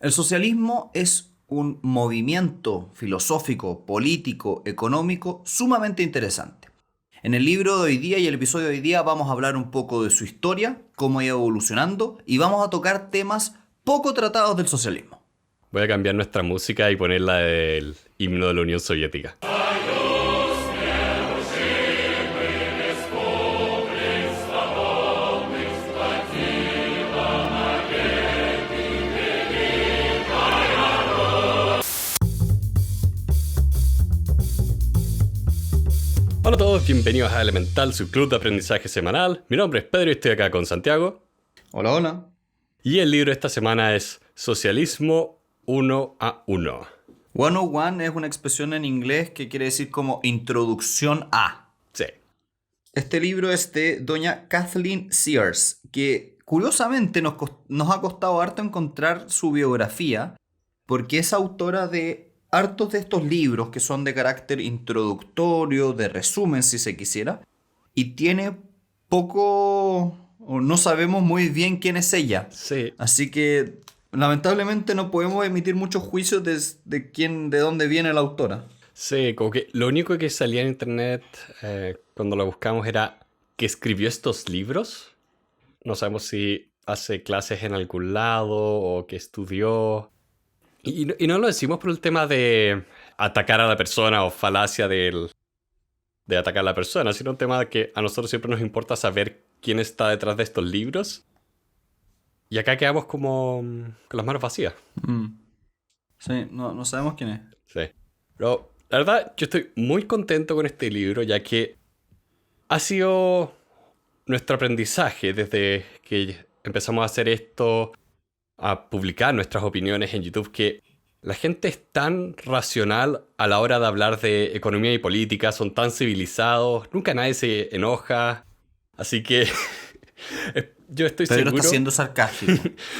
El socialismo es un movimiento filosófico, político, económico sumamente interesante. En el libro de hoy día y el episodio de hoy día vamos a hablar un poco de su historia, cómo ha ido evolucionando y vamos a tocar temas poco tratados del socialismo. Voy a cambiar nuestra música y ponerla del himno de la Unión Soviética. Hola a todos, bienvenidos a Elemental, su club de aprendizaje semanal. Mi nombre es Pedro y estoy acá con Santiago. Hola, hola. Y el libro de esta semana es Socialismo 101. 101 es una expresión en inglés que quiere decir como introducción a. Sí. Este libro es de doña Kathleen Sears, que curiosamente nos ha costado harto encontrar su biografía, porque es autora de hartos de estos libros que son de carácter introductorio, de resumen si se quisiera, y tiene poco, o no sabemos muy bien quién es ella. Sí. Así que lamentablemente no podemos emitir muchos juicios de dónde viene la autora. Sí, como que lo único que salía en internet cuando lo buscamos era que escribió estos libros. No sabemos si hace clases en algún lado o que estudió. Y no lo decimos por el tema de atacar a la persona o falacia de atacar a la persona, sino un tema de que a nosotros siempre nos importa saber quién está detrás de estos libros. Y acá quedamos como con las manos vacías. Sí, no sabemos quién es. Sí. Pero la verdad, yo estoy muy contento con este libro, ya que ha sido nuestro aprendizaje desde que empezamos a hacer esto, a publicar nuestras opiniones en YouTube, que la gente es tan racional a la hora de hablar de economía y política, son tan civilizados, nunca nadie se enoja, así que yo estoy Pedro seguro... está siendo sarcástico.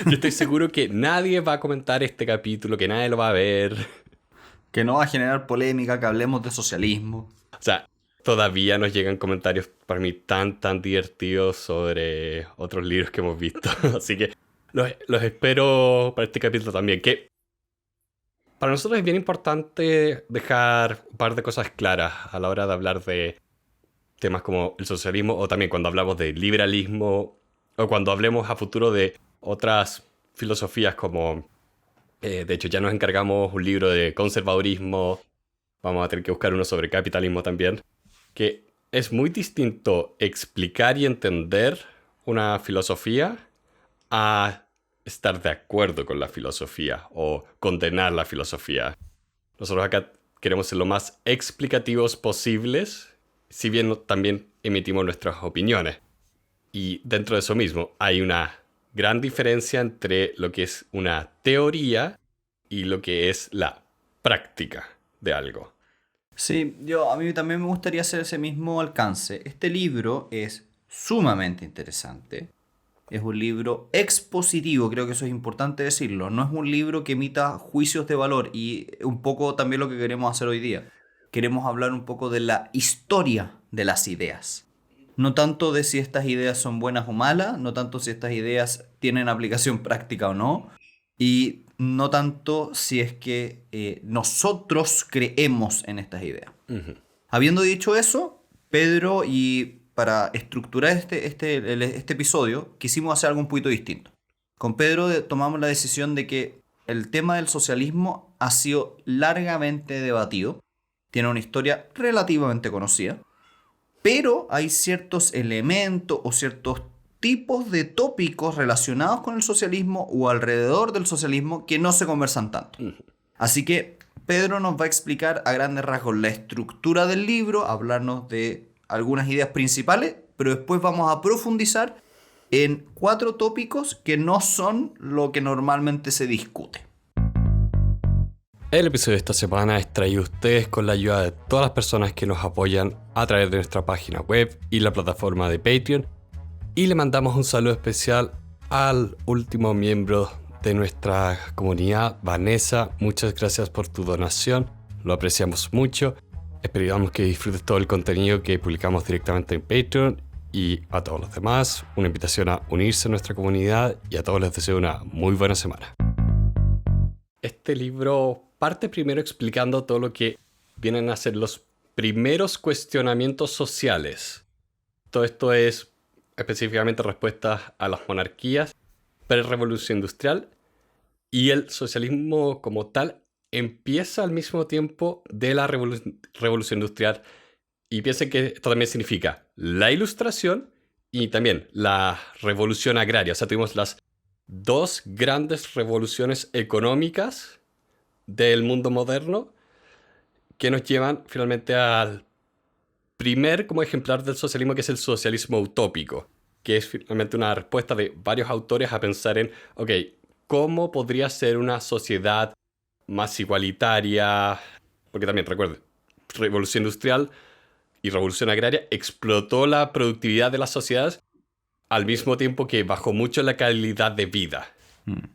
Yo estoy seguro que nadie va a comentar este capítulo, que nadie lo va a ver. Que no va a generar polémica, que hablemos de socialismo. O sea, todavía nos llegan comentarios para mí tan divertidos sobre otros libros que hemos visto. Así que los espero para este capítulo también. Que para nosotros es bien importante dejar un par de cosas claras a la hora de hablar de temas como el socialismo o también cuando hablamos de liberalismo o cuando hablemos a futuro de otras filosofías como... de hecho, ya nos encargamos un libro de conservadurismo. Vamos a tener que buscar uno sobre capitalismo también. Que es muy distinto explicar y entender una filosofía a estar de acuerdo con la filosofía o condenar la filosofía. Nosotros acá queremos ser lo más explicativos posibles, si bien también emitimos nuestras opiniones. Y dentro de eso mismo hay una gran diferencia entre lo que es una teoría y lo que es la práctica de algo. Sí, a mí también me gustaría hacer ese mismo alcance. Este libro es sumamente interesante. Es un libro expositivo, creo que eso es importante decirlo. No es un libro que emita juicios de valor y un poco también lo que queremos hacer hoy día. Queremos hablar un poco de la historia de las ideas. No tanto de si estas ideas son buenas o malas, no tanto si estas ideas tienen aplicación práctica o no, y no tanto si es que nosotros creemos en estas ideas. Uh-huh. Habiendo dicho eso, Pedro, y para estructurar este episodio, quisimos hacer algo un poquito distinto. Con Pedro tomamos la decisión de que el tema del socialismo ha sido largamente debatido, tiene una historia relativamente conocida, pero hay ciertos elementos o ciertos tipos de tópicos relacionados con el socialismo o alrededor del socialismo que no se conversan tanto. Así que Pedro nos va a explicar a grandes rasgos la estructura del libro, hablarnos de algunas ideas principales, pero después vamos a profundizar en 4 tópicos que no son lo que normalmente se discute. El episodio de esta semana es traído a ustedes con la ayuda de todas las personas que nos apoyan a través de nuestra página web y la plataforma de Patreon. Y le mandamos un saludo especial al último miembro de nuestra comunidad, Vanessa. Muchas gracias por tu donación, lo apreciamos mucho. Esperamos que disfrutes todo el contenido que publicamos directamente en Patreon. Y a todos los demás, una invitación a unirse a nuestra comunidad y a todos les deseo una muy buena semana. este libro parte primero explicando todo lo que vienen a ser los primeros cuestionamientos sociales. Todo esto es específicamente respuestas a las monarquías, pre-revolución industrial, y el socialismo como tal empieza al mismo tiempo de la revolución industrial. Y piensen que esto también significa la ilustración y también la revolución agraria. O sea, tuvimos las dos grandes revoluciones económicas del mundo moderno que nos llevan finalmente al primer como ejemplar del socialismo, que es el socialismo utópico, que es finalmente una respuesta de varios autores a pensar en, ok, ¿cómo podría ser una sociedad más igualitaria? Porque también, recuerden, revolución industrial y revolución agraria explotó la productividad de las sociedades al mismo tiempo que bajó mucho la calidad de vida.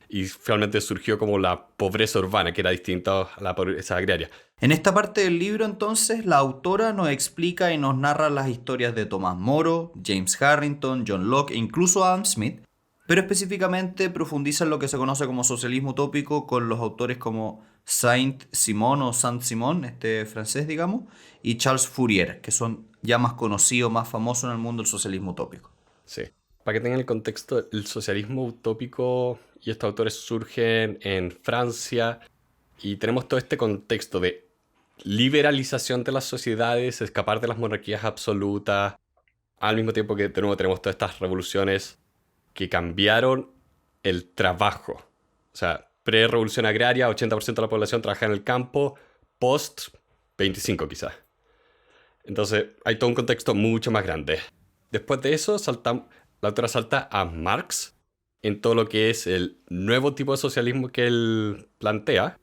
Y finalmente surgió como la pobreza urbana, que era distinta a la pobreza agraria. En esta parte del libro, entonces, la autora nos explica y nos narra las historias de Tomás Moro, James Harrington, John Locke e incluso Adam Smith, pero específicamente profundiza en lo que se conoce como socialismo utópico con los autores como Saint-Simon o Saint-Simon, este francés, digamos, y Charles Fourier, que son ya más conocidos, más famosos en el mundo del socialismo utópico. Sí. Para que tengan el contexto, el socialismo utópico y estos autores surgen en Francia y tenemos todo este contexto de liberalización de las sociedades, escapar de las monarquías absolutas, al mismo tiempo que de nuevo tenemos todas estas revoluciones que cambiaron el trabajo. O sea, pre-revolución agraria, 80% de la población trabaja en el campo, post 25 quizás. Entonces hay todo un contexto mucho más grande. Después de eso, la autora salta a Marx en todo lo que es el nuevo tipo de socialismo que él plantea,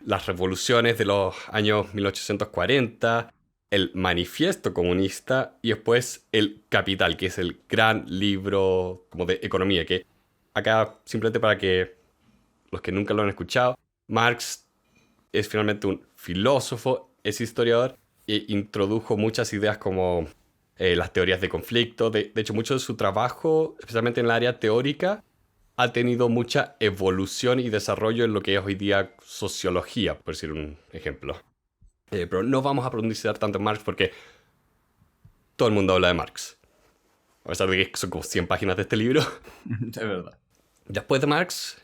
las revoluciones de los años 1840, el manifiesto comunista y después el Capital, que es el gran libro como de economía, que acá simplemente para que los que nunca lo han escuchado, Marx es finalmente un filósofo, es historiador e introdujo muchas ideas como las teorías de conflicto. De hecho, mucho de su trabajo, especialmente en el área teórica, ha tenido mucha evolución y desarrollo en lo que es hoy día sociología, por decir un ejemplo. Pero no vamos a profundizar tanto en Marx porque todo el mundo habla de Marx. A pesar de que son como 100 páginas de este libro. De verdad. Después de Marx,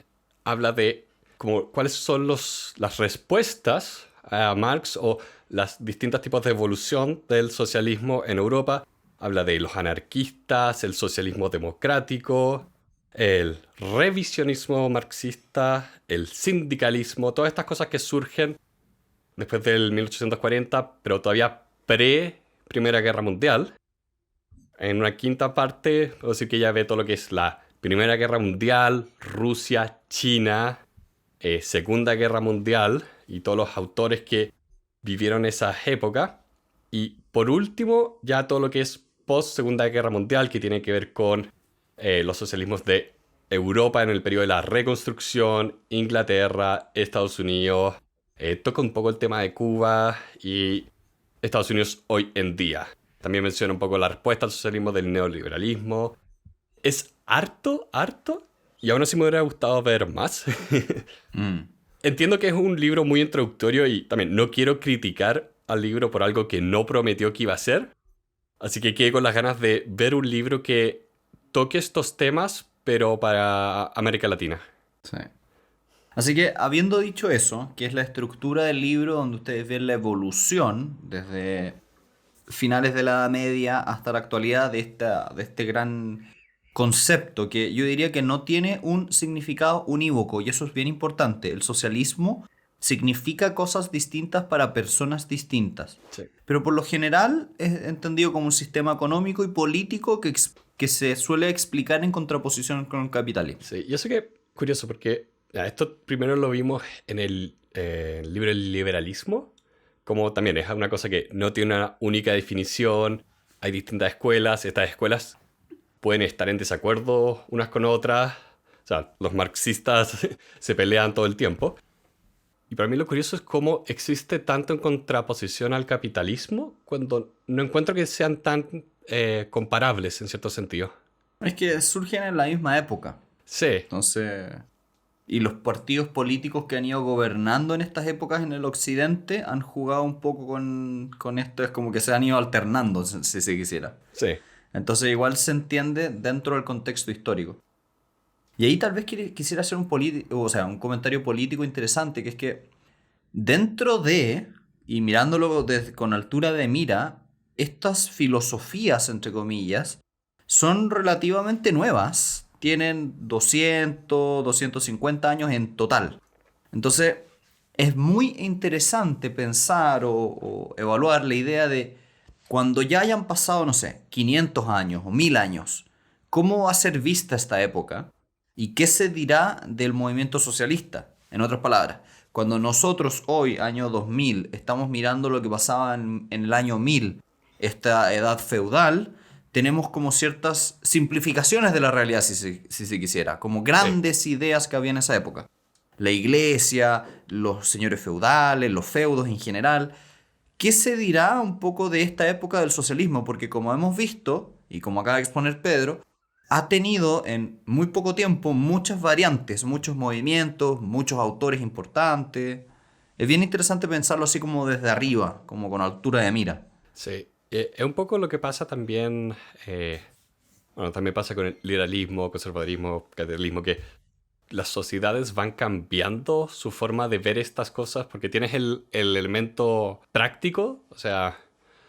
habla de como cuáles son las respuestas a Marx o los distintos tipos de evolución del socialismo en Europa. Habla de los anarquistas, el socialismo democrático, el revisionismo marxista, el sindicalismo, todas estas cosas que surgen después del 1840, pero todavía pre-Primera Guerra Mundial. En una quinta parte, puedo decir que ya ve todo lo que es la Primera Guerra Mundial, Rusia, China, Segunda Guerra Mundial y todos los autores que vivieron esa época. Y por último, ya todo lo que es post-Segunda Guerra Mundial, que tiene que ver con los socialismos de Europa en el periodo de la reconstrucción, Inglaterra, Estados Unidos. Toca un poco el tema de Cuba y Estados Unidos hoy en día. También menciona un poco la respuesta al socialismo del neoliberalismo. Es harto, y aún así me hubiera gustado ver más. Entiendo que es un libro muy introductorio y también no quiero criticar al libro por algo que no prometió que iba a ser. Así que quedé con las ganas de ver un libro que toque estos temas, pero para América Latina. Sí. Así que, habiendo dicho eso, que es la estructura del libro donde ustedes ven la evolución desde finales de la Edad Media hasta la actualidad de este gran concepto que yo diría que no tiene un significado unívoco y eso es bien importante. El socialismo significa cosas distintas para personas distintas, Sí. pero por lo general es entendido como un sistema económico y político que se suele explicar en contraposición con el capitalismo. Sí, yo sé que curioso porque esto primero lo vimos en el libro El liberalismo, como también es una cosa que no tiene una única definición, hay distintas escuelas, estas escuelas pueden estar en desacuerdo unas con otras, o sea, los marxistas se pelean todo el tiempo. Y para mí lo curioso es cómo existe tanto en contraposición al capitalismo cuando no encuentro que sean tan comparables en cierto sentido. Es que surgen en la misma época. Sí, Entonces, Y los partidos políticos que han ido gobernando en estas épocas en el occidente han jugado un poco con esto, es como que se han ido alternando, si se quisiera. Sí. Entonces igual se entiende dentro del contexto histórico. Y ahí tal vez quisiera hacer un comentario político interesante, que es que dentro de, y mirándolo con altura de mira, estas filosofías, entre comillas, son relativamente nuevas. Tienen 250 años en total. Entonces, es muy interesante pensar o evaluar la idea de cuando ya hayan pasado, no sé, 500 años o 1000 años, ¿cómo va a ser vista esta época? ¿Y qué se dirá del movimiento socialista? En otras palabras, cuando nosotros hoy, año 2000, estamos mirando lo que pasaba en el año 1000, esta edad feudal, tenemos como ciertas simplificaciones de la realidad, si se quisiera, como grandes ideas que había en esa época. La iglesia, los señores feudales, los feudos en general. ¿Qué se dirá un poco de esta época del socialismo? Porque como hemos visto, y como acaba de exponer Pedro, ha tenido en muy poco tiempo muchas variantes, muchos movimientos, muchos autores importantes. Es bien interesante pensarlo así como desde arriba, como con altura de mira. Sí. Es un poco lo que pasa también, bueno, también pasa con el liberalismo, conservadurismo, capitalismo, que las sociedades van cambiando su forma de ver estas cosas porque tienes el elemento práctico, o sea,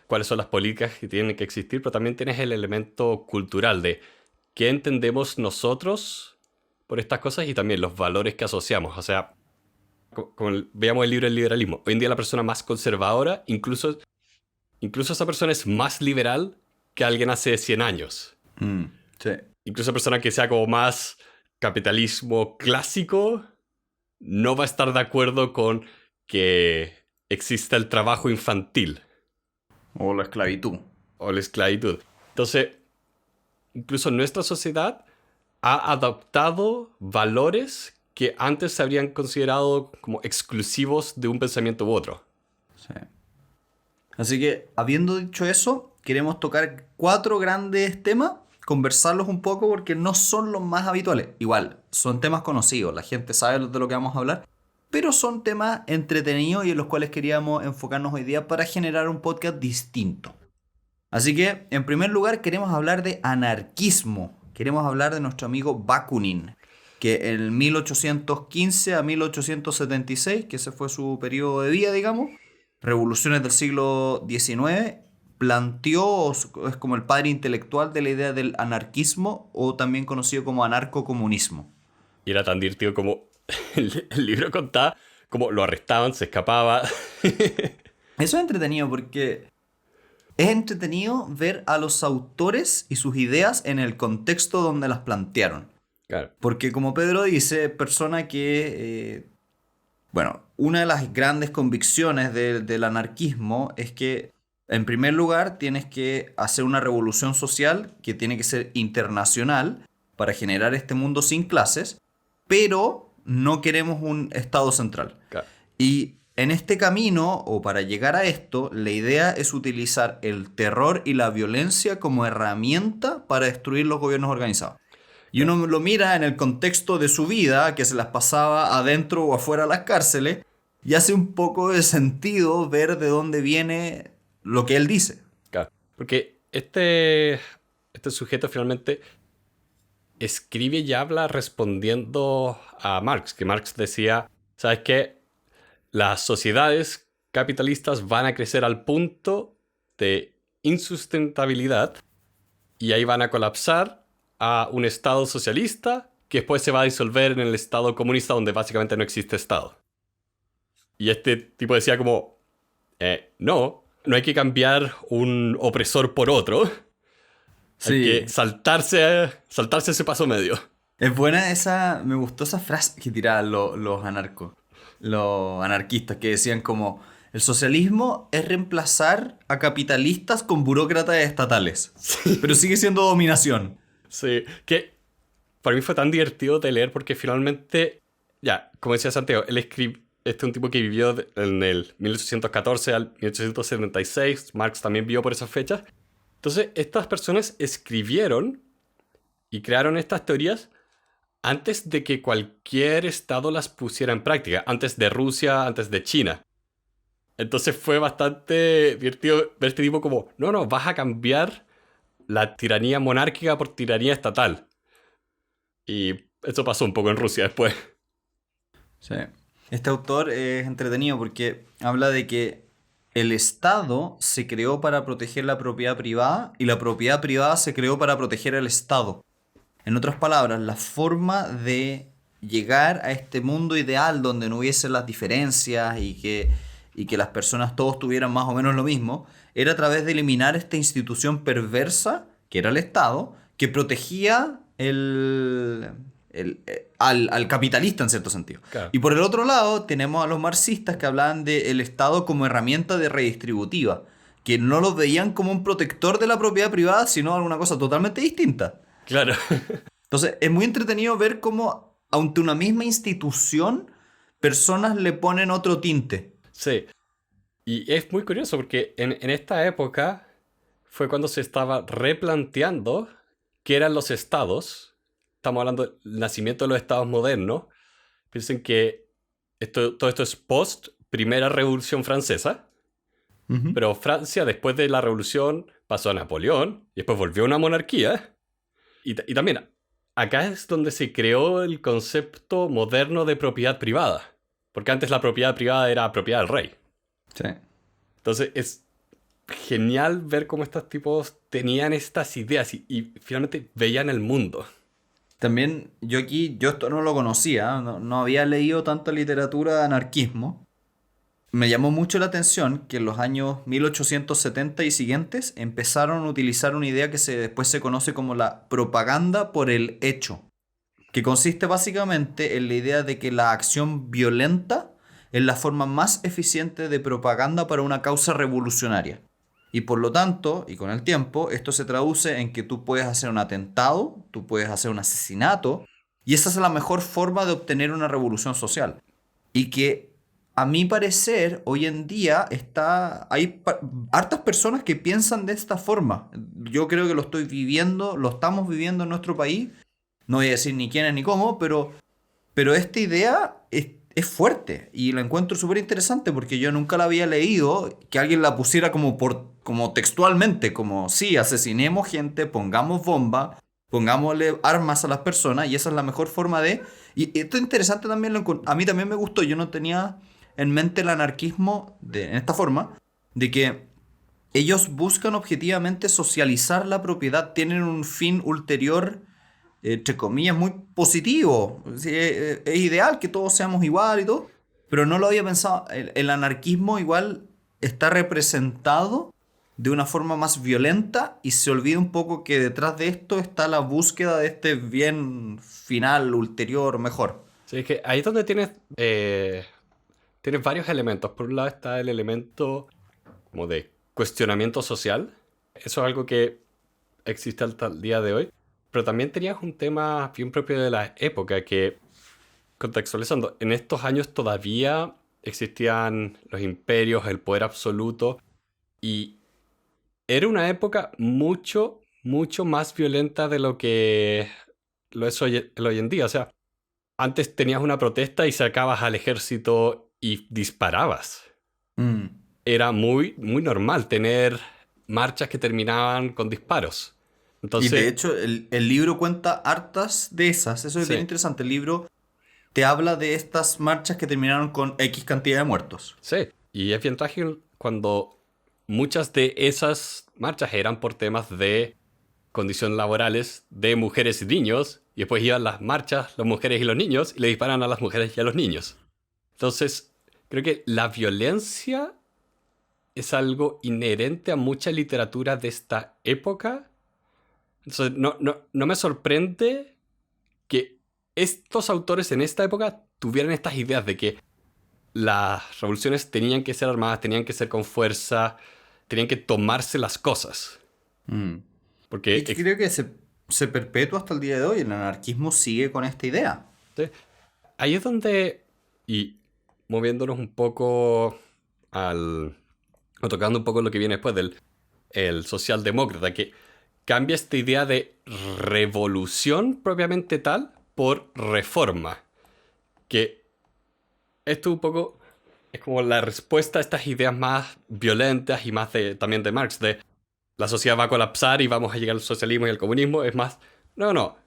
cuáles son las políticas que tienen que existir, pero también tienes el elemento cultural de qué entendemos nosotros por estas cosas y también los valores que asociamos. O sea, veamos el libro del liberalismo. Hoy en día la persona más conservadora, incluso esa persona es más liberal que alguien hace 100 años. Sí. Incluso esa persona que sea como más capitalismo clásico no va a estar de acuerdo con que exista el trabajo infantil. O la esclavitud. O la esclavitud. Entonces, incluso nuestra sociedad ha adoptado valores que antes se habrían considerado como exclusivos de un pensamiento u otro. Sí. Así que, habiendo dicho eso, queremos tocar 4 grandes temas, conversarlos un poco porque no son los más habituales. Igual, son temas conocidos, la gente sabe de lo que vamos a hablar, pero son temas entretenidos y en los cuales queríamos enfocarnos hoy día para generar un podcast distinto. Así que, en primer lugar, queremos hablar de anarquismo. Queremos hablar de nuestro amigo Bakunin, que en 1815 a 1876, que ese fue su periodo de vida, digamos, revoluciones del siglo XIX, planteó, es como el padre intelectual de la idea del anarquismo, o también conocido como anarcocomunismo. Y era tan divertido como el libro contaba, como lo arrestaban, se escapaba. Eso es entretenido porque es entretenido ver a los autores y sus ideas en el contexto donde las plantearon. Claro. Porque como Pedro dice, persona que... bueno, una de las grandes convicciones del anarquismo es que, en primer lugar, tienes que hacer una revolución social que tiene que ser internacional para generar este mundo sin clases, pero no queremos un Estado central. Claro. Y en este camino, o para llegar a esto, la idea es utilizar el terror y la violencia como herramienta para destruir los gobiernos organizados. Y uno lo mira en el contexto de su vida, que se las pasaba adentro o afuera de las cárceles, y hace un poco de sentido ver de dónde viene lo que él dice. Claro. Porque este sujeto finalmente escribe y habla respondiendo a Marx, que Marx decía, ¿sabes qué? Las sociedades capitalistas van a crecer al punto de insustentabilidad y ahí van a colapsar a un Estado socialista que después se va a disolver en el Estado comunista donde básicamente no existe Estado. Y este tipo decía como, no hay que cambiar un opresor por otro. Sí. Hay que saltarse ese paso medio. Es buena me gustó esa frase que tiraban los anarquistas, que decían como, el socialismo es reemplazar a capitalistas con burócratas estatales, Sí. pero sigue siendo dominación. Sí, que para mí fue tan divertido de leer porque finalmente, ya, como decía Santiago, este es un tipo que vivió en el 1814 al 1876, Marx también vivió por esas fechas. Entonces, estas personas escribieron y crearon estas teorías antes de que cualquier estado las pusiera en práctica, antes de Rusia, antes de China. Entonces fue bastante divertido ver este tipo como, no, vas a cambiar la tiranía monárquica por tiranía estatal. Y eso pasó un poco en Rusia después. Sí. Este autor es entretenido porque habla de que el Estado se creó para proteger la propiedad privada y la propiedad privada se creó para proteger al Estado. En otras palabras, la forma de llegar a este mundo ideal donde no hubiese las diferencias y que las personas todos tuvieran más o menos lo mismo, era a través de eliminar esta institución perversa, que era el Estado, que protegía al capitalista en cierto sentido. Claro. Y por el otro lado tenemos a los marxistas que hablaban del Estado como herramienta de redistributiva, que no lo veían como un protector de la propiedad privada, sino alguna cosa totalmente distinta. Claro. Entonces, es muy entretenido ver cómo, ante una misma institución, personas le ponen otro tinte. Sí. Y es muy curioso porque en esta época fue cuando se estaba replanteando qué eran los estados. Estamos hablando del nacimiento de los estados modernos. Piensen que todo esto es post Primera Revolución Francesa. Ujú. Pero Francia, después de la revolución, pasó a Napoleón y después volvió a una monarquía. Y también, acá es donde se creó el concepto moderno de propiedad privada. Porque antes la propiedad privada era propiedad del rey. Sí. Entonces es genial ver cómo estos tipos tenían estas ideas y finalmente veían el mundo. También yo esto no lo conocía, no había leído tanta literatura de anarquismo. Me llamó mucho la atención que en los años 1870 y siguientes empezaron a utilizar una idea que después se conoce como la propaganda por el hecho, que consiste básicamente en la idea de que la acción violenta es la forma más eficiente de propaganda para una causa revolucionaria. Y por lo tanto, y con el tiempo, esto se traduce en que tú puedes hacer un atentado, tú puedes hacer un asesinato, y esa es la mejor forma de obtener una revolución social. Y que, a mi parecer, hoy en día hay hartas personas que piensan de esta forma. Yo creo que lo estoy viviendo, lo estamos viviendo en nuestro país. No voy a decir ni quién es ni cómo, pero esta idea es fuerte y la encuentro súper interesante porque yo nunca la había leído, que alguien la pusiera como textualmente, como sí, asesinemos gente, pongamos bomba, pongámosle armas a las personas y esa es la mejor forma de... Y esto es interesante también, a mí también me gustó, yo no tenía en mente el anarquismo en esta forma, de que ellos buscan objetivamente socializar la propiedad, tienen un fin ulterior, entre comillas, muy positivo. Sí, es ideal que todos seamos igual y todo, pero no lo había pensado. El anarquismo igual está representado de una forma más violenta y se olvida un poco que detrás de esto está la búsqueda de este bien final, ulterior, mejor. Sí, es que ahí es donde tienes varios elementos. Por un lado está el elemento como de cuestionamiento social. Eso es algo que existe hasta el día de hoy. Pero también tenías un tema bien propio de la época que, contextualizando, en estos años todavía existían los imperios, el poder absoluto, y era una época mucho, mucho más violenta de lo que lo es hoy en día. O sea, antes tenías una protesta y sacabas al ejército y disparabas. Mm. Era muy, muy normal tener marchas que terminaban con disparos. Y de Entonces, hecho, el libro cuenta hartas de esas. Eso es bien sí, interesante. El libro te habla de estas marchas que terminaron con X cantidad de muertos. sí. Y es bien trágico cuando muchas de esas marchas eran por temas de condiciones laborales de mujeres y niños, y después iban las marchas, las mujeres y los niños, y le disparan a las mujeres y a los niños. Entonces, creo que la violencia es algo inherente a mucha literatura de esta época. Entonces, no me sorprende que estos autores en esta época tuvieran estas ideas de que las revoluciones tenían que ser armadas, tenían que ser con fuerza, tenían que tomarse las cosas. Mm. Porque Y que creo que se perpetúa hasta el día de hoy. El anarquismo sigue con esta idea. ¿sí? Ahí es donde, y moviéndonos un poco o tocando un poco lo que viene después del el socialdemócrata, que cambia esta idea de revolución propiamente tal por reforma. Que esto un poco es como la respuesta a estas ideas más violentas y más también de Marx, de la sociedad va a colapsar y vamos a llegar al socialismo y al comunismo. Es más, no,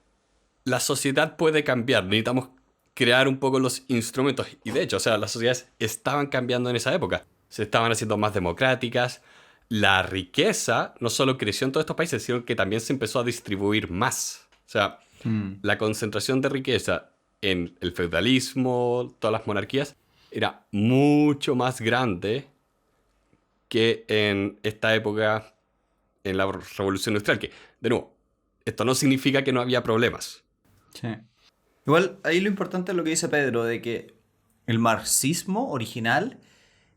la sociedad puede cambiar, necesitamos crear un poco los instrumentos. Y de hecho, o sea, las sociedades estaban cambiando en esa época. Se estaban haciendo más democráticas. La riqueza no solo creció en todos estos países, sino que también se empezó a distribuir más. O sea, la concentración de riqueza en el feudalismo, todas las monarquías, era mucho más grande que en esta época, en la Revolución Industrial. Que, de nuevo, esto no significa que no había problemas. Sí. Igual, ahí lo importante es lo que dice Pedro, de que el marxismo original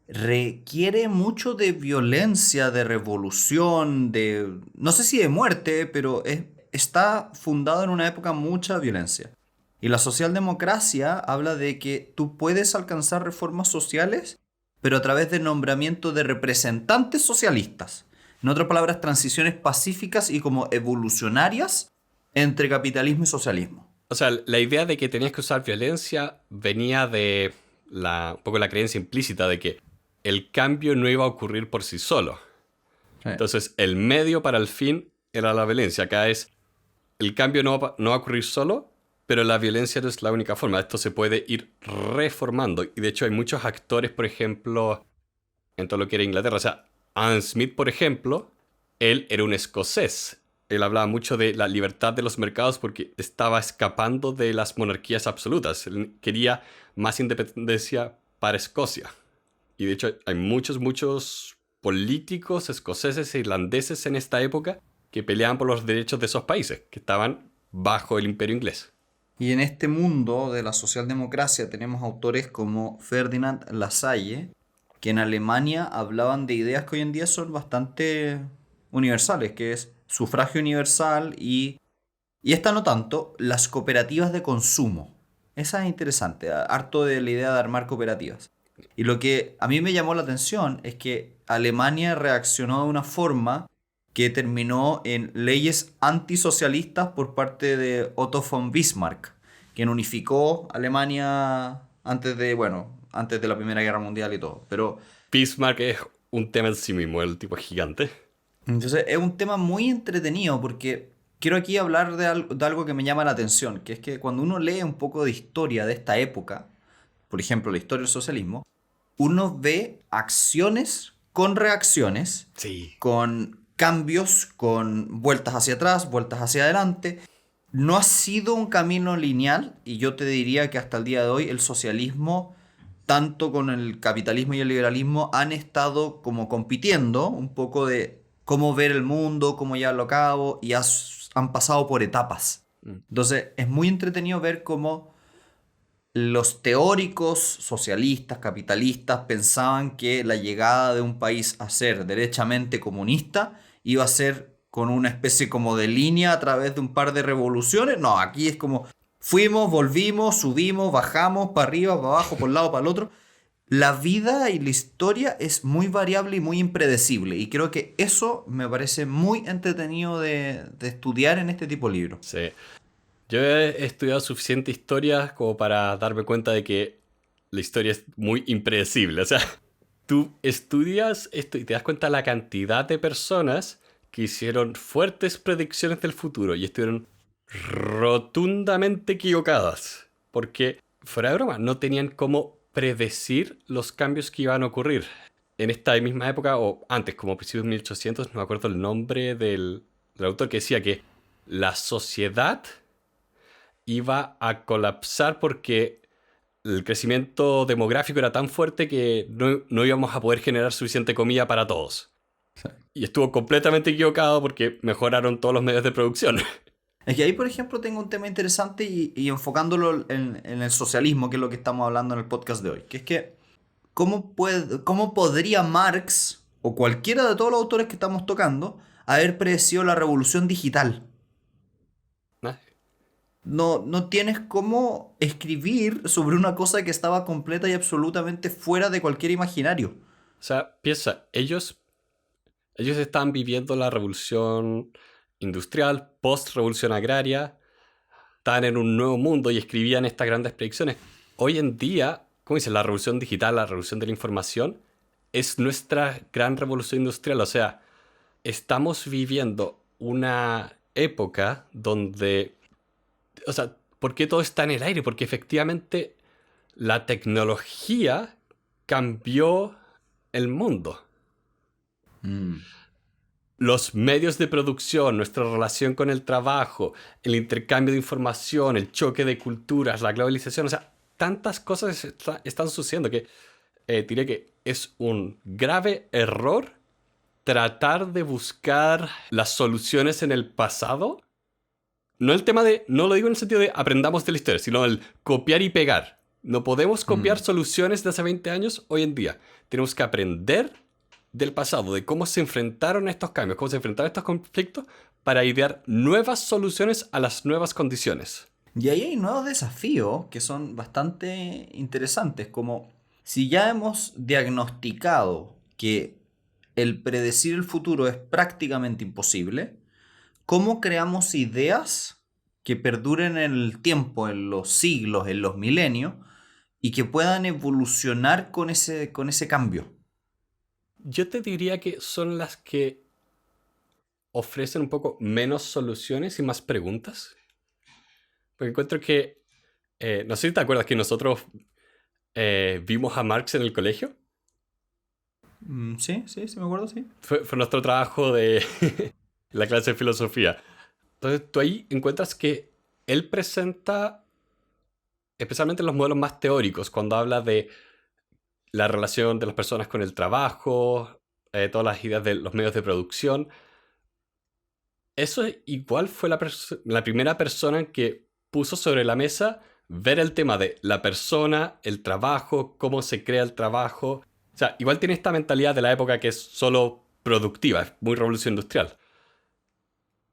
requiere mucho de violencia, de revolución, de... no sé si de muerte, pero está fundado en una época mucha violencia. Y la socialdemocracia habla de que tú puedes alcanzar reformas sociales, pero a través del nombramiento de representantes socialistas. En otras palabras, transiciones pacíficas y como evolucionarias entre capitalismo y socialismo. O sea, la idea de que tenías que usar violencia venía de un poco la creencia implícita de que el cambio no iba a ocurrir por sí solo. Sí. Entonces, el medio para el fin era la violencia. Acá es, el cambio no va a ocurrir solo, pero la violencia no es la única forma. Esto se puede ir reformando. Y de hecho hay muchos actores, por ejemplo, en todo lo que era Inglaterra. O sea, Adam Smith, por ejemplo, él era un escocés. Él hablaba mucho de la libertad de los mercados porque estaba escapando de las monarquías absolutas. Él quería más independencia para Escocia. Y de hecho hay muchos políticos escoceses e irlandeses en esta época que peleaban por los derechos de esos países, que estaban bajo el imperio inglés. Y en este mundo de la socialdemocracia tenemos autores como Ferdinand Lassalle, que en Alemania hablaban de ideas que hoy en día son bastante universales, que es sufragio universal y esta no tanto, las cooperativas de consumo. Esa es interesante, harto de la idea de armar cooperativas. Y lo que a mí me llamó la atención es que Alemania reaccionó de una forma que terminó en leyes antisocialistas por parte de Otto von Bismarck, quien unificó Alemania antes de la Primera Guerra Mundial y todo. Pero Bismarck es un tema en sí mismo, el tipo es gigante. entonces es un tema muy entretenido porque quiero aquí hablar de algo que me llama la atención, que es que cuando uno lee un poco de historia de esta época, por ejemplo, la historia del socialismo, uno ve acciones con reacciones, Sí. con cambios, con vueltas hacia atrás, vueltas hacia adelante. No ha sido un camino lineal y yo te diría que hasta el día de hoy el socialismo, tanto con el capitalismo y el liberalismo, han estado como compitiendo un poco de cómo ver el mundo, cómo llevarlo a cabo y han pasado por etapas. Mm. Entonces es muy entretenido ver cómo los teóricos socialistas, capitalistas, pensaban que la llegada de un país a ser derechamente comunista iba a ser con una especie como de línea a través de un par de revoluciones. No, aquí es como fuimos, volvimos, subimos, bajamos, para arriba, para abajo, por un lado, para el otro. La vida y la historia es muy variable y muy impredecible. Y creo que eso me parece muy entretenido de estudiar en este tipo de libros. Sí. Yo he estudiado suficiente historia como para darme cuenta de que la historia es muy impredecible. O sea, tú estudias esto y te das cuenta de la cantidad de personas que hicieron fuertes predicciones del futuro y estuvieron rotundamente equivocadas. Porque, fuera de broma, no tenían cómo predecir los cambios que iban a ocurrir. En esta misma época, o antes, como a principios de 1800, no me acuerdo el nombre del autor, que decía que la sociedad iba a colapsar porque el crecimiento demográfico era tan fuerte que no íbamos a poder generar suficiente comida para todos. Sí. Y estuvo completamente equivocado porque mejoraron todos los medios de producción. Es que ahí, por ejemplo, tengo un tema interesante y enfocándolo en el socialismo, que es lo que estamos hablando en el podcast de hoy, que es que ¿cómo podría Marx o cualquiera de todos los autores que estamos tocando haber predecido la revolución digital? ¿No? No tienes cómo escribir sobre una cosa que estaba completa y absolutamente fuera de cualquier imaginario. O sea, piensa, ellos estaban viviendo la revolución industrial, post-revolución agraria, estaban en un nuevo mundo y escribían estas grandes predicciones. Hoy en día, como dice, la revolución digital, la revolución de la información, es nuestra gran revolución industrial. O sea, estamos viviendo una época donde, o sea, ¿por qué todo está en el aire? Porque efectivamente la tecnología cambió el mundo. Los medios de producción, nuestra relación con el trabajo, el intercambio de información, el choque de culturas, la globalización, o sea, tantas cosas están sucediendo que diré que es un grave error tratar de buscar las soluciones en el pasado. No el tema de, no lo digo en el sentido de aprendamos de la historia, sino el copiar y pegar. No podemos copiar soluciones de hace 20 años hoy en día. Tenemos que aprender del pasado, de cómo se enfrentaron estos cambios, cómo se enfrentaron estos conflictos, para idear nuevas soluciones a las nuevas condiciones. Y ahí hay nuevos desafíos que son bastante interesantes, como si ya hemos diagnosticado que el predecir el futuro es prácticamente imposible, ¿cómo creamos ideas que perduren en el tiempo, en los siglos, en los milenios, y que puedan evolucionar con ese cambio? Yo te diría que son las que ofrecen un poco menos soluciones y más preguntas. Porque encuentro que, no sé si te acuerdas que nosotros vimos a Marx en el colegio. Sí, me acuerdo, sí. Fue nuestro trabajo de la clase de filosofía. Entonces tú ahí encuentras que él presenta, especialmente en los modelos más teóricos, cuando habla de la relación de las personas con el trabajo, todas las ideas de los medios de producción. Eso igual fue la primera persona que puso sobre la mesa ver el tema de la persona, el trabajo, cómo se crea el trabajo. O sea, igual tiene esta mentalidad de la época que es solo productiva, es muy revolución industrial.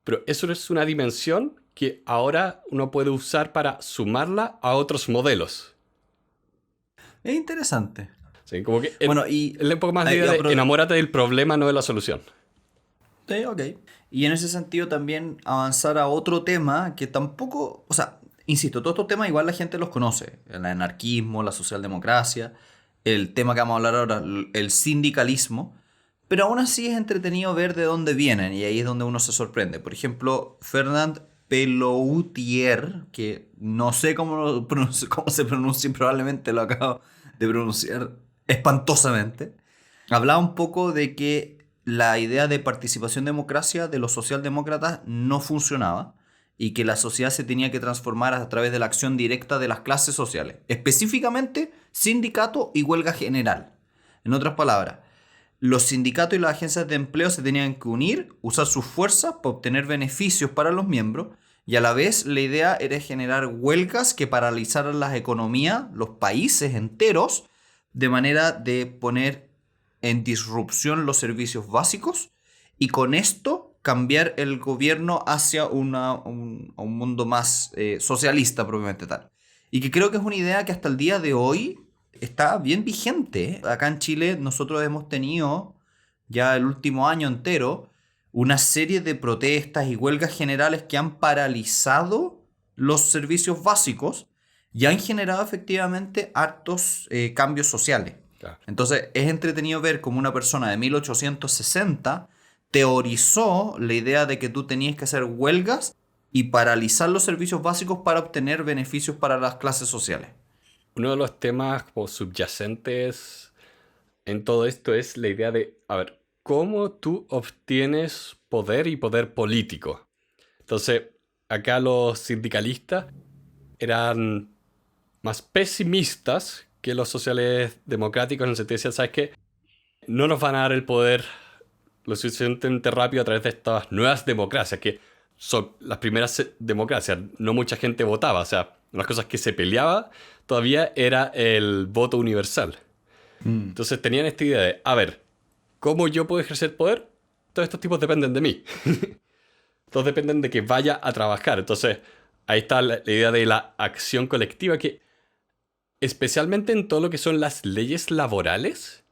Pero eso es una dimensión que ahora uno puede usar para sumarla a otros modelos. Es interesante. Sí, como que Bueno, y es un poco más la idea de enamórate del problema, no de la solución. sí, ok. Y en ese sentido también avanzar a otro tema que tampoco, o sea, insisto, todos estos temas igual la gente los conoce. El anarquismo, la socialdemocracia, el tema que vamos a hablar ahora, el sindicalismo. Pero aún así es entretenido ver de dónde vienen y ahí es donde uno se sorprende. Por ejemplo, Fernand Peloutier, que no sé cómo se pronuncia, probablemente lo acabo de pronunciar espantosamente, hablaba un poco de que la idea de participación democracia de los socialdemócratas no funcionaba y que la sociedad se tenía que transformar a través de la acción directa de las clases sociales, específicamente sindicato y huelga general. En otras palabras, los sindicatos y las agencias de empleo se tenían que unir, usar sus fuerzas para obtener beneficios para los miembros y a la vez la idea era generar huelgas que paralizaran las economías, los países enteros, de manera de poner en disrupción los servicios básicos y con esto cambiar el gobierno hacia un mundo más socialista propiamente tal. Y que creo que es una idea que hasta el día de hoy está bien vigente. Acá en Chile nosotros hemos tenido ya el último año entero una serie de protestas y huelgas generales que han paralizado los servicios básicos y han generado efectivamente hartos cambios sociales. Claro. Entonces es entretenido ver cómo una persona de 1860 teorizó la idea de que tú tenías que hacer huelgas y paralizar los servicios básicos para obtener beneficios para las clases sociales. Uno de los temas como subyacentes en todo esto es la idea de, a ver, ¿cómo tú obtienes poder y poder político? Entonces, acá los sindicalistas eran más pesimistas que los sociales democráticos en el sentido de decir, ¿sabes qué? No nos van a dar el poder lo suficientemente rápido a través de estas nuevas democracias, que son las primeras democracias. No mucha gente votaba, o sea, las cosas que se peleaba todavía era el voto universal. Entonces tenían esta idea de, a ver, ¿cómo yo puedo ejercer poder? Todos estos tipos dependen de mí. Todos dependen de que vaya a trabajar. Entonces, ahí está la idea de la acción colectiva que, especialmente en todo lo que son las leyes laborales,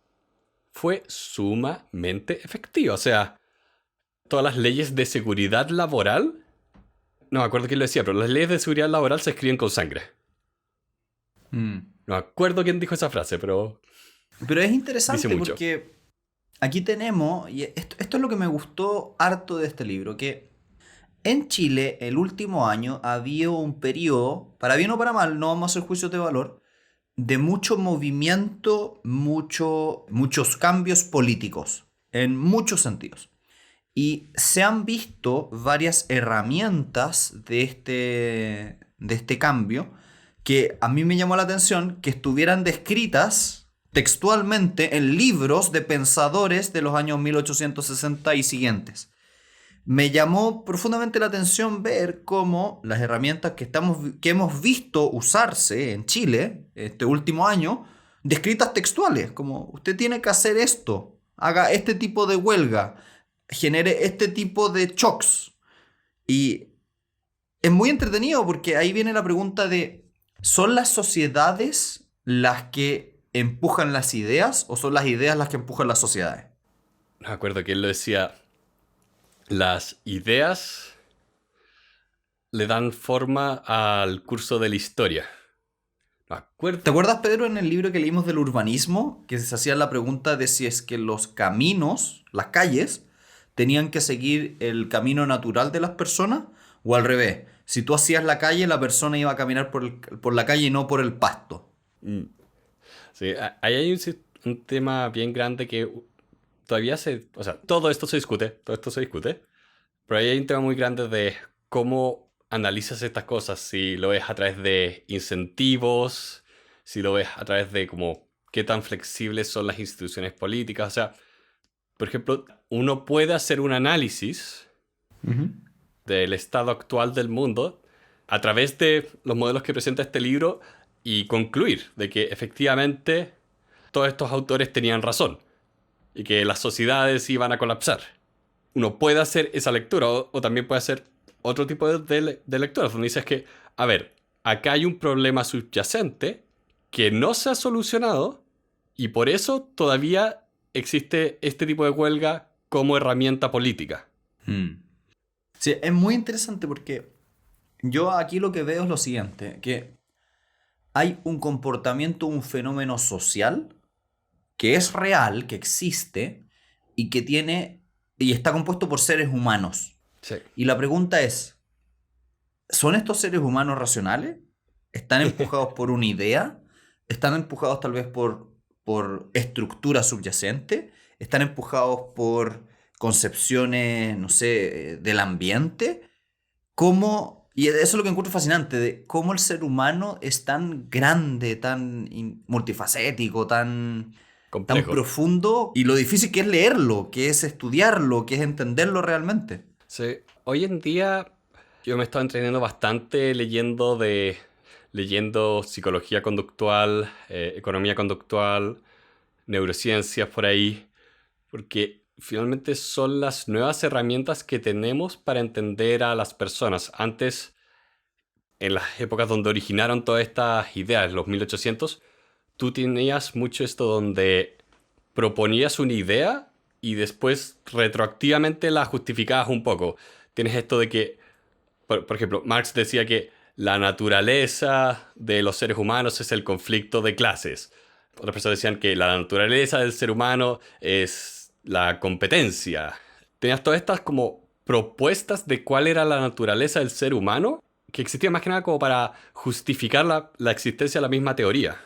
fue sumamente efectiva. O sea, todas las leyes de seguridad laboral No me acuerdo quién lo decía, pero las leyes de seguridad laboral se escriben con sangre. Mm. No me acuerdo quién dijo esa frase, pero Pero es dice interesante mucho. porque aquí tenemos, y esto es lo que me gustó harto de este libro, que en Chile el último año había un periodo, para bien o para mal, no vamos a hacer juicios de valor, de mucho movimiento, muchos cambios políticos, en muchos sentidos. Y se han visto varias herramientas de este cambio que a mí me llamó la atención que estuvieran descritas textualmente en libros de pensadores de los años 1860 y siguientes. Me llamó profundamente la atención ver cómo las herramientas que hemos visto usarse en Chile este último año, descritas textuales, como usted tiene que hacer esto, haga este tipo de huelga, genere este tipo de shocks. Y es muy entretenido porque ahí viene la pregunta de, ¿son las sociedades las que empujan las ideas o son las ideas las que empujan las sociedades? No me acuerdo quién lo decía. Las ideas le dan forma al curso de la historia. No me ¿Te acuerdo. acuerdas, Pedro, en el libro que leímos del urbanismo, que se hacía la pregunta de si es que los caminos, las calles, tenían que seguir el camino natural de las personas o al revés? Si tú hacías la calle, la persona iba a caminar por la calle y no por el pasto. Mm. Sí, ahí hay un tema bien grande que todavía se... O sea, todo esto se discute, pero ahí hay un tema muy grande de cómo analizas estas cosas, si lo ves a través de incentivos, si lo ves a través de como qué tan flexibles son las instituciones políticas. O sea, por ejemplo, uno puede hacer un análisis Ujú. del estado actual del mundo a través de los modelos que presenta este libro y concluir de que efectivamente todos estos autores tenían razón y que las sociedades iban a colapsar. Uno puede hacer esa lectura o también puede hacer otro tipo de lecturas donde dices que, a ver, acá hay un problema subyacente que no se ha solucionado y por eso todavía existe este tipo de huelga como herramienta política. Mm. Sí, es muy interesante porque yo aquí lo que veo es lo siguiente, que hay un comportamiento, un fenómeno social que es real, que existe y está compuesto por seres humanos. Sí. Y la pregunta es, ¿son estos seres humanos racionales? ¿Están empujados por una idea? ¿Están empujados tal vez por estructura subyacente? ¿Están empujados por concepciones, no sé, del ambiente? Y eso es lo que encuentro fascinante, de cómo el ser humano es tan grande, tan multifacético, tan Complejo. profundo, y lo difícil que es leerlo, que es estudiarlo, que es entenderlo realmente. Sí. Hoy en día yo me he estado entrenando bastante leyendo psicología conductual, economía conductual, neurociencias por ahí, porque finalmente son las nuevas herramientas que tenemos para entender a las personas. Antes, en las épocas donde originaron todas estas ideas, los 1800, tú tenías mucho esto donde proponías una idea y después retroactivamente la justificabas un poco. Tienes esto de que, por ejemplo, Marx decía que la naturaleza de los seres humanos es el conflicto de clases. Otras personas decían que la naturaleza del ser humano es la competencia. Tenías todas estas como propuestas de cuál era la naturaleza del ser humano, que existía más que nada como para justificar la existencia de la misma teoría.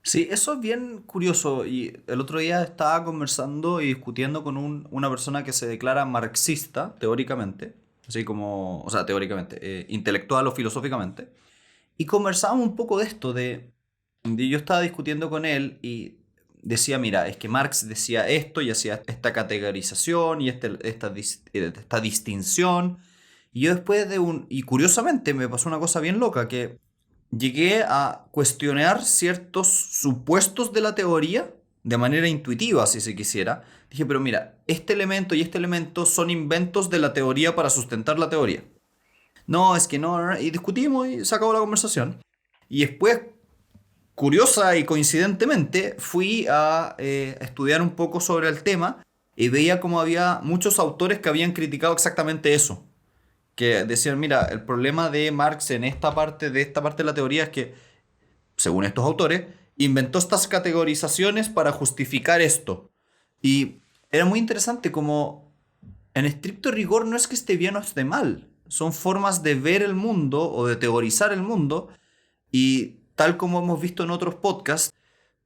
Sí, eso es bien curioso. Y el otro día estaba conversando y discutiendo con una persona que se declara marxista, teóricamente, así como, o sea, teóricamente, intelectual o filosóficamente. Y conversábamos un poco de esto, yo estaba discutiendo con él y decía, mira, es que Marx decía esto y hacía esta categorización y esta distinción. Y yo después y curiosamente me pasó una cosa bien loca, que llegué a cuestionar ciertos supuestos de la teoría de manera intuitiva, si se quisiera. Dije, pero mira, este elemento y este elemento son inventos de la teoría para sustentar la teoría. No, es que no, no, no. Y discutimos y se acabó la conversación. Y después, curiosa y coincidentemente, fui a estudiar un poco sobre el tema y veía como había muchos autores que habían criticado exactamente eso. que decían, mira, el problema de Marx en esta parte de la teoría es que, según estos autores, inventó estas categorizaciones para justificar esto. Y era muy interesante como, en estricto rigor, no es que esté bien o esté mal. Son formas de ver el mundo o de teorizar el mundo. Y tal como hemos visto en otros podcasts,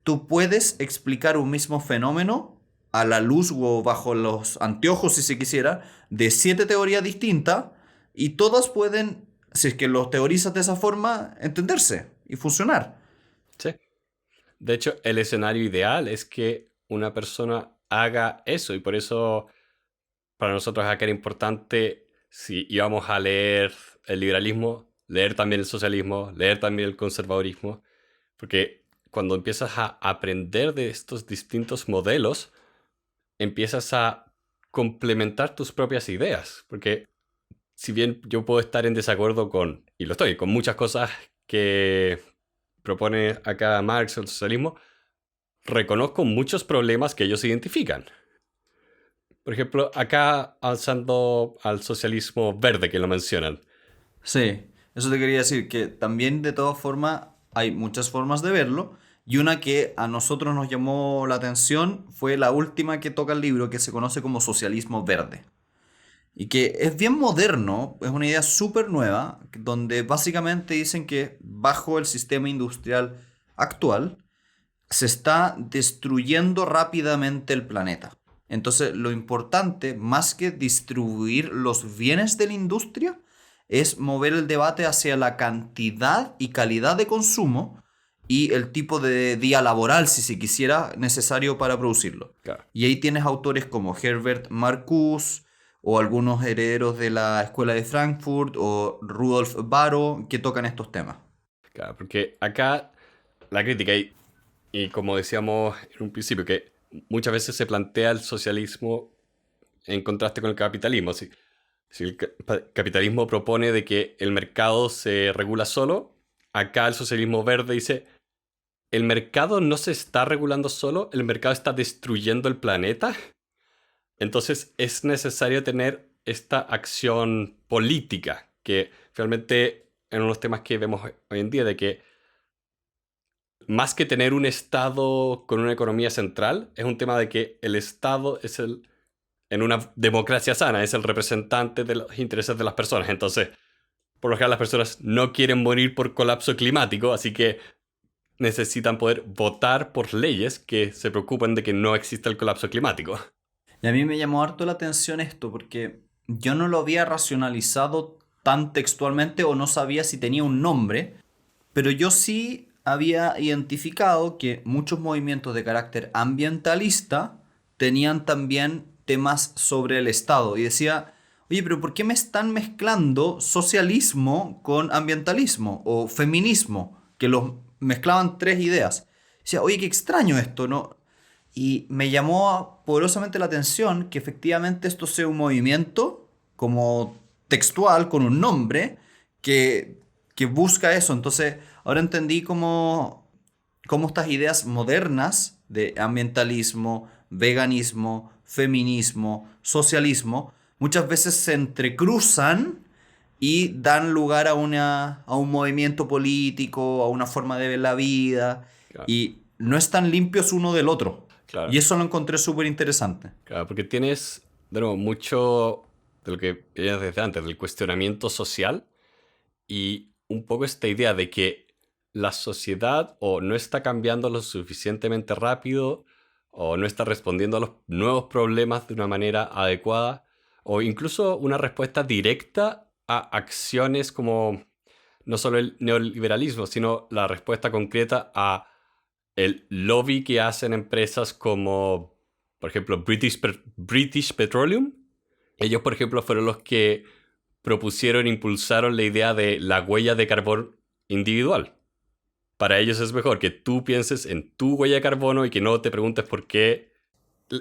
tú puedes explicar un mismo fenómeno a la luz o bajo los anteojos, si se quisiera, de 7 teorías distintas y todas pueden, si es que los teorizas de esa forma, entenderse y funcionar. Sí. De hecho, el escenario ideal es que una persona haga eso y por eso para nosotros acá era importante, si íbamos a leer el liberalismo, leer también el socialismo, leer también el conservadurismo, porque cuando empiezas a aprender de estos distintos modelos, empiezas a complementar tus propias ideas, porque si bien yo puedo estar en desacuerdo con, y lo estoy, con muchas cosas que propone acá Marx o el socialismo, reconozco muchos problemas que ellos identifican. Por ejemplo, acá alzando al socialismo verde que lo mencionan. Sí, eso te quería decir, que también de todas formas hay muchas formas de verlo y una que a nosotros nos llamó la atención fue la última que toca el libro, que se conoce como socialismo verde. Y que es bien moderno, es una idea súper nueva, donde básicamente dicen que bajo el sistema industrial actual se está destruyendo rápidamente el planeta. Entonces, lo importante, más que distribuir los bienes de la industria, es mover el debate hacia la cantidad y calidad de consumo y el tipo de día laboral, si se quisiera, necesario para producirlo. Claro, Y ahí tienes autores como Herbert Marcuse o algunos herederos de la Escuela de Frankfurt o Rudolf Barrow que tocan estos temas. claro, porque acá la crítica, y como decíamos en un principio, que muchas veces se plantea el socialismo en contraste con el capitalismo. Si el capitalismo propone de que el mercado se regula solo, acá el socialismo verde dice, el mercado no se está regulando solo, el mercado está destruyendo el planeta. Entonces es necesario tener esta acción política, que finalmente en uno de los temas que vemos hoy en día, de que más que tener un Estado con una economía central, es un tema de que el Estado es en una democracia sana, es el representante de los intereses de las personas. Entonces, por lo general las personas no quieren morir por colapso climático, así que necesitan poder votar por leyes que se preocupen de que no exista el colapso climático. Y a mí me llamó harto la atención esto, porque yo no lo había racionalizado tan textualmente o no sabía si tenía un nombre, pero yo sí había identificado que muchos movimientos de carácter ambientalista tenían también temas sobre el Estado. Y decía, oye, pero ¿por qué me están mezclando socialismo con ambientalismo o feminismo? Que los mezclaban tres ideas. Decía, oye, qué extraño esto, ¿no? Y me llamó poderosamente la atención que efectivamente esto sea un movimiento como textual, con un nombre, que busca eso. Entonces, ahora entendí cómo estas ideas modernas de ambientalismo, veganismo, feminismo, socialismo, muchas veces se entrecruzan y dan lugar a un movimiento político, a una forma de ver la vida, Claro, y no están limpios uno del otro. Y claro, eso lo encontré súper interesante. claro, porque tienes, de nuevo, mucho de lo que veías desde antes, del cuestionamiento social y un poco esta idea de que la sociedad o no está cambiando lo suficientemente rápido o no está respondiendo a los nuevos problemas de una manera adecuada o incluso una respuesta directa a acciones como no solo el neoliberalismo, sino la respuesta concreta a el lobby que hacen empresas como, por ejemplo, British Petroleum. Ellos, por ejemplo, fueron los que propusieron e impulsaron la idea de la huella de carbón individual. Para ellos es mejor que tú pienses en tu huella de carbono y que no te preguntes por qué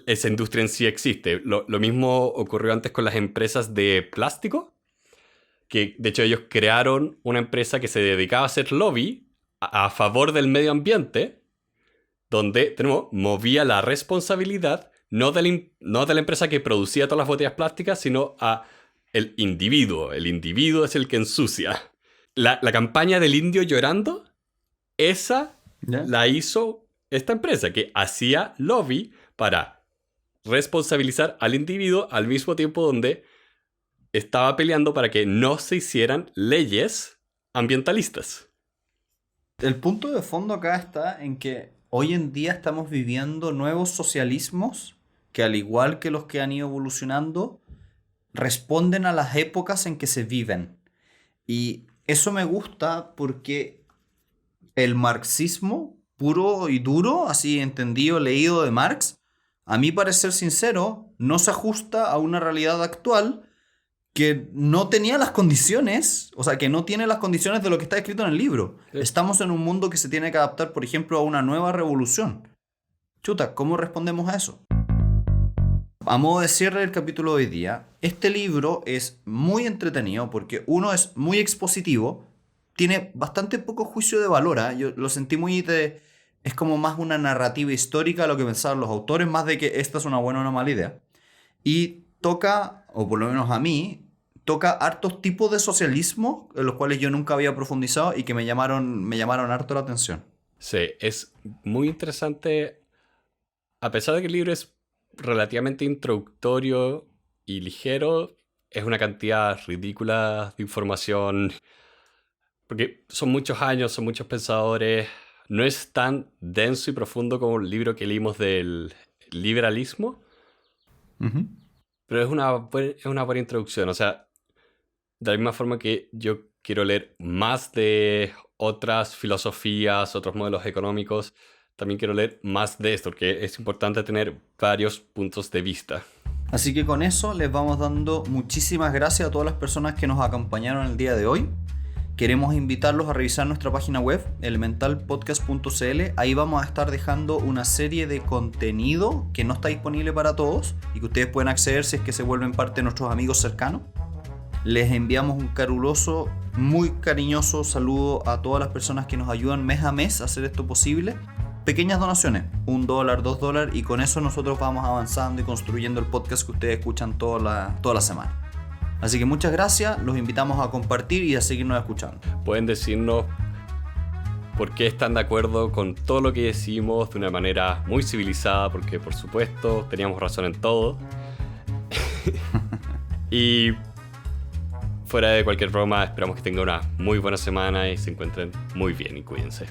esa industria en sí existe. Lo mismo ocurrió antes con las empresas de plástico, que de hecho ellos crearon una empresa que se dedicaba a hacer lobby a favor del medio ambiente, donde tenemos, movía la responsabilidad no de la empresa que producía todas las botellas plásticas, sino a el individuo. El individuo es el que ensucia. La campaña del indio llorando, esa ¿Ya? la hizo esta empresa que hacía lobby para responsabilizar al individuo al mismo tiempo donde estaba peleando para que no se hicieran leyes ambientalistas. El punto de fondo acá está en que hoy en día estamos viviendo nuevos socialismos que, al igual que los que han ido evolucionando, responden a las épocas en que se viven. Y eso me gusta porque el marxismo puro y duro, así entendido, leído de Marx, a mí parecer sincero, no se ajusta a una realidad actual que no tenía las condiciones, o sea, que no tiene las condiciones de lo que está escrito en el libro. Sí. Estamos en un mundo que se tiene que adaptar, por ejemplo, a una nueva revolución. Chuta, ¿cómo respondemos a eso? A modo de cierre del capítulo de hoy día, este libro es muy entretenido porque uno es muy expositivo, tiene bastante poco juicio de valor, ¿eh? Yo lo sentí muy de... Es como más una narrativa histórica de lo que pensaban los autores, más de que esta es una buena o una mala idea. Y toca, o por lo menos a mí, toca hartos tipos de socialismo en los cuales yo nunca había profundizado y que me llamaron harto la atención. Sí, es muy interesante. A pesar de que el libro es relativamente introductorio y ligero, es una cantidad ridícula de información. Porque son muchos años, son muchos pensadores. No es tan denso y profundo como el libro que leímos del liberalismo, Ujú. pero es una buena introducción. O sea, de la misma forma que yo quiero leer más de otras filosofías, otros modelos económicos, también quiero leer más de esto, porque es importante tener varios puntos de vista. Así que con eso les vamos dando muchísimas gracias a todas las personas que nos acompañaron el día de hoy. Queremos invitarlos a revisar nuestra página web, elementalpodcast.cl. Ahí vamos a estar dejando una serie de contenido que no está disponible para todos y que ustedes pueden acceder si es que se vuelven parte de nuestros amigos cercanos. Les enviamos un caluroso, muy cariñoso saludo a todas las personas que nos ayudan mes a mes a hacer esto posible. Pequeñas donaciones, $1, $2, y con eso nosotros vamos avanzando y construyendo el podcast que ustedes escuchan toda la semana. Así que muchas gracias, los invitamos a compartir y a seguirnos escuchando. Pueden decirnos por qué están de acuerdo con todo lo que decimos de una manera muy civilizada, porque por supuesto teníamos razón en todo. Y fuera de cualquier broma, esperamos que tengan una muy buena semana y se encuentren muy bien y cuídense.